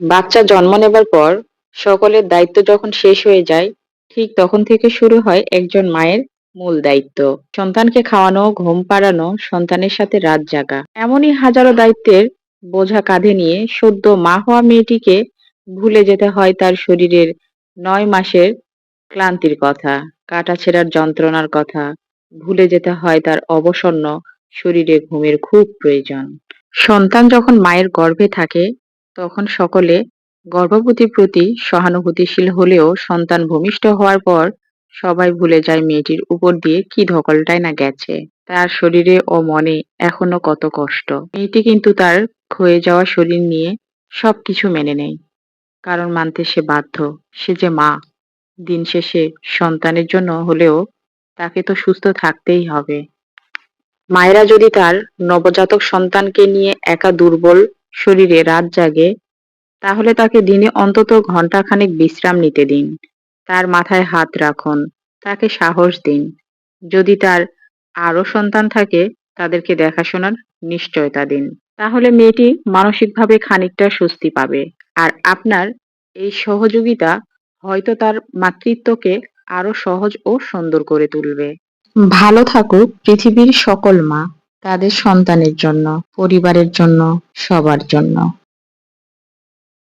বাচ্চা জন্ম নেবার পর সকলের দায়িত্ব যখন শেষ হয়ে যায়, ঠিক তখন থেকে শুরু হয় একজন মায়ের মূল দায়িত্ব। সন্তানকে খাওয়ানো, ঘুম পাড়ানো, সন্তানের সাথে রাত জাগা। এমনই হাজারো দায়িত্বের বোঝা কাঁধে নিয়ে সদ্য মা হওয়া মেয়েটিকে ভুলে যেতে হয় তার শরীরের ৯ মাসের ক্লান্তির কথা, কাটাছেঁড়ার যন্ত্রণার কথা, ভুলে যেতে হয় তার অবসন্ন শরীরে ঘুমের খুব প্রয়োজন। সন্তান যখন মায়ের গর্ভে থাকে তখন সকলে গর্ভবতীর প্রতি সহানুভূতিশীল হলেও সন্তান ভূমিষ্ঠ হওয়ার পর সবাই ভুলে যায় মেয়েটির উপর দিয়ে কি ধকলটাই না গেছে। তার শরীরে ও মনে এখনো কত কষ্ট। মেয়েটি কিন্তু তার ক্ষয়ে যাওয়া শরীর নিয়ে সবকিছু মেনে নেয়। কারণ মানতে সে বাধ্য। সে যে মা। দিন শেষে সন্তানের জন্য হলেও তাকে তো সুস্থ থাকতেই হবে। মায়েরা যদি তার নবজাতক সন্তানকে নিয়ে একা দুর্বল শরীরে রাত জাগে, তাহলে তাকে দিনে অন্তত ঘন্টাখানেক বিশ্রাম নিতে দিন। তার মাথায় হাত রাখুন, তাকে সাহস দিন। যদি তার আরো সন্তান থাকে, তাদেরকে দেখাশোনার নিশ্চয়তা দিন। তাহলে মেয়েটি মানসিকভাবে খানিকটা স্বস্তি পাবে। আর আপনার এই সহযোগিতা হয়তো তার মাতৃত্বকে আরো সহজ ও সুন্দর করে তুলবে। ভালো থাকুক পৃথিবীর সকল মা, তাদের সন্তানের জন্য, পরিবারের জন্য, সবার জন্য।